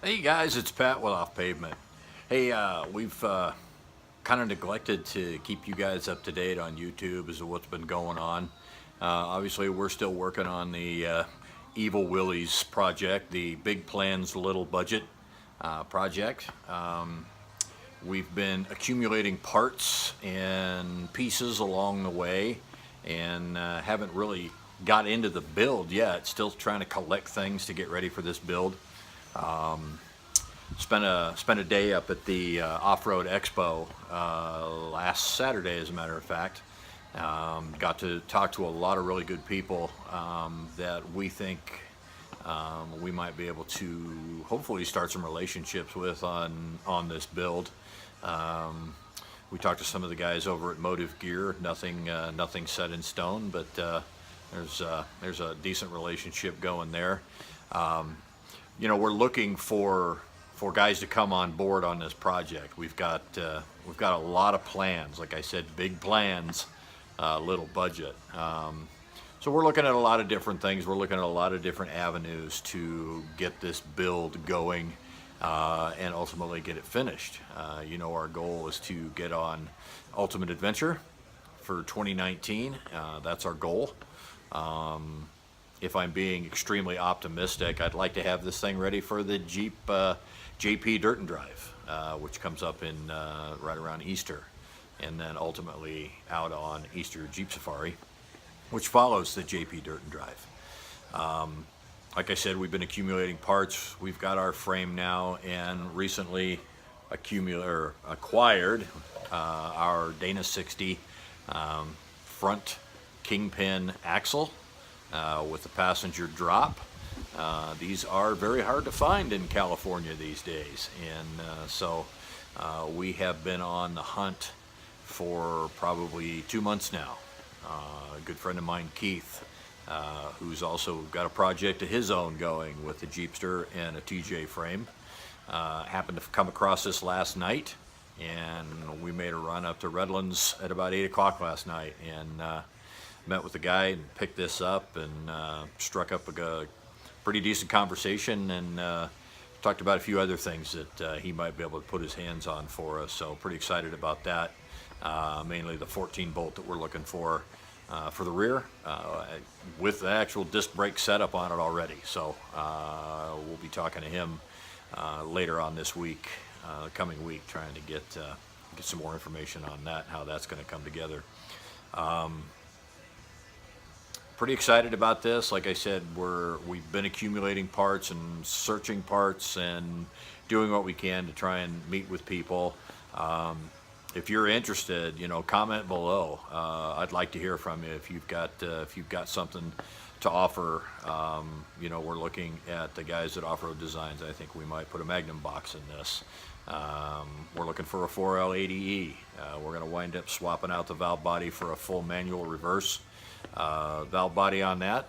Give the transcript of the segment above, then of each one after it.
Hey guys, it's Pat with Off Pavement. Hey, we've kind of neglected to keep you guys up to date on YouTube as to what's been going on. Obviously, we're still working on the Evil Willie's project, the Big Plans Little Budget project. We've been accumulating parts and pieces along the way and haven't really got into the build yet. Still trying to collect things to get ready for this build. Spent a day up at the Off-Road Expo last Saturday, as a matter of fact. Got to talk to a lot of really good people that we think we might be able to hopefully start some relationships with on this build. We talked to some of the guys over at Motive Gear. Nothing set in stone, but there's a decent relationship going there. You know, we're looking for guys to come on board on this project. We've got a lot of plans. Like I said, big plans, little budget. So we're looking at a lot of different things. We're looking at a lot of different avenues to get this build going and ultimately get it finished. You know, our goal is to get on Ultimate Adventure for 2019. That's our goal. If I'm being extremely optimistic, I'd like to have this thing ready for the Jeep JP Dirt and Drive, which comes up in right around Easter, and then ultimately out on Easter Jeep Safari, which follows the JP Dirt and Drive. Like I said, we've been accumulating parts. We've got our frame now, and recently acquired our Dana 60 front kingpin axle with the passenger drop. These are very hard to find in California these days, and so we have been on the hunt for probably 2 months now. A good friend of mine, Keith, who's also got a project of his own going with the Jeepster and a TJ frame, happened to come across this last night, and we made a run up to Redlands at about 8 o'clock last night, and met with the guy and picked this up and struck up a pretty decent conversation, and talked about a few other things that he might be able to put his hands on for us. So pretty excited about that. Mainly the 14 bolt that we're looking for the rear, with the actual disc brake setup on it already. So we'll be talking to him later on this week, coming week, trying to get some more information on that, how that's going to come together. Pretty excited about this. Like I said, we've been accumulating parts and searching parts and doing what we can to try and meet with people. If you're interested, you know, comment below. I'd like to hear from you if you've got something to offer. You know, we're looking at the guys at Off-Road Designs. I think we might put a Magnum box in this. We're looking for a 4L80E. We're going to wind up swapping out the valve body for a full manual reverse valve body on that.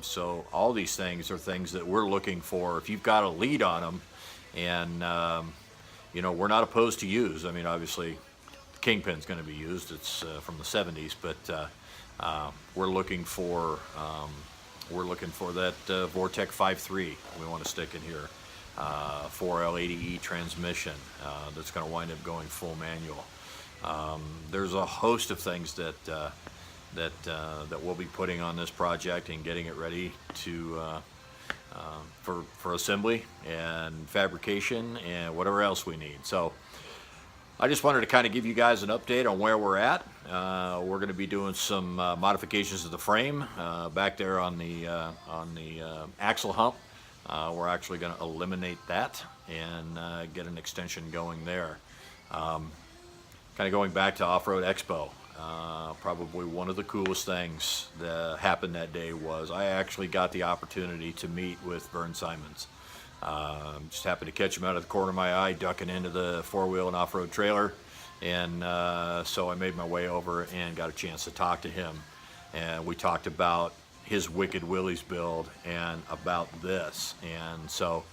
So all these things are things that we're looking for. If you've got a lead on them, and you know, we're not opposed to use. I mean, obviously the Kingpin's going to be used. It's from the 70s, but we're looking for that Vortec 5.3 we want to stick in here. 4L80E transmission that's going to wind up going full manual. There's a host of things that we'll be putting on this project and getting it ready to for assembly and fabrication and whatever else we need. So I just wanted to kind of give you guys an update on where we're at. We're going to be doing some modifications to the frame back there on the axle hump. We're actually going to eliminate that and get an extension going there. Kind of going back to Off-Road Expo. Probably one of the coolest things that happened that day was I actually got the opportunity to meet with Vern Simons. Just happened to catch him out of the corner of my eye, ducking into the four-wheel and off-road trailer, and so I made my way over and got a chance to talk to him. And we talked about his Wicked Willie's build and about this. And so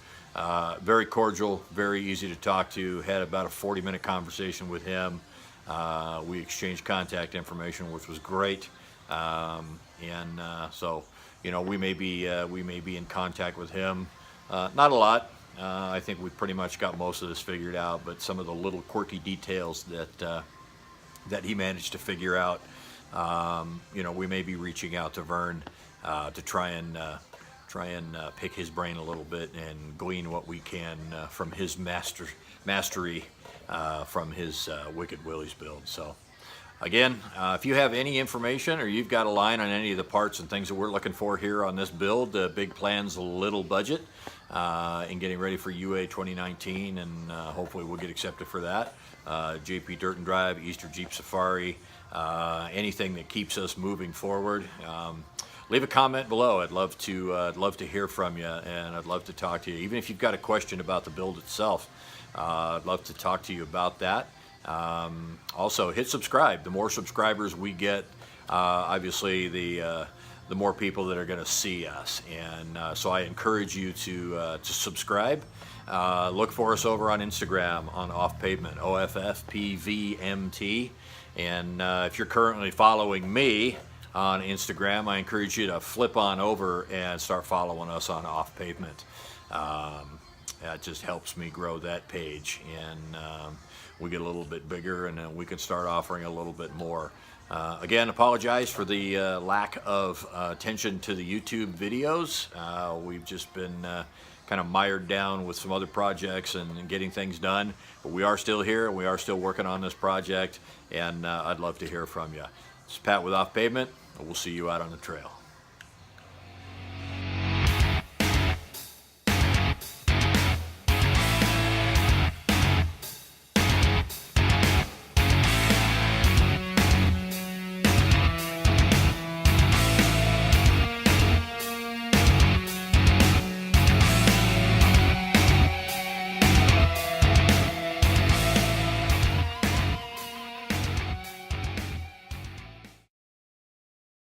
very cordial, very easy to talk to. Had about a 40-minute conversation with him. We exchanged contact information, which was great, so you know, we may be in contact with him. Not a lot, I think we've pretty much got most of this figured out, but some of the little quirky details that he managed to figure out, you know, we may be reaching out to Vern to try and pick his brain a little bit and glean what we can from his mastery from his Wicked Willie's build. So again, if you have any information or you've got a line on any of the parts and things that we're looking for here on this build, big plans, little budget, and getting ready for UA 2019, and hopefully we'll get accepted for that. JP Dirt and Drive, Easter Jeep Safari, anything that keeps us moving forward. Leave a comment below. I'd love to hear from you, and I'd love to talk to you. Even if you've got a question about the build itself, I'd love to talk to you about that. Also, hit subscribe. The more subscribers we get, obviously the more people that are going to see us, and so I encourage you to subscribe. Look for us over on Instagram on Off Pavement, OFFPVMT, and if you're currently following me on Instagram, I encourage you to flip on over and start following us on Off Pavement. That just helps me grow that page, and we get a little bit bigger, and we can start offering a little bit more. Again, apologize for the lack of attention to the YouTube videos. We've just been kind of mired down with some other projects and getting things done, but we are still here. We are still working on this project, and I'd love to hear from you. This is Pat with Off Pavement. We'll see you out on the trail.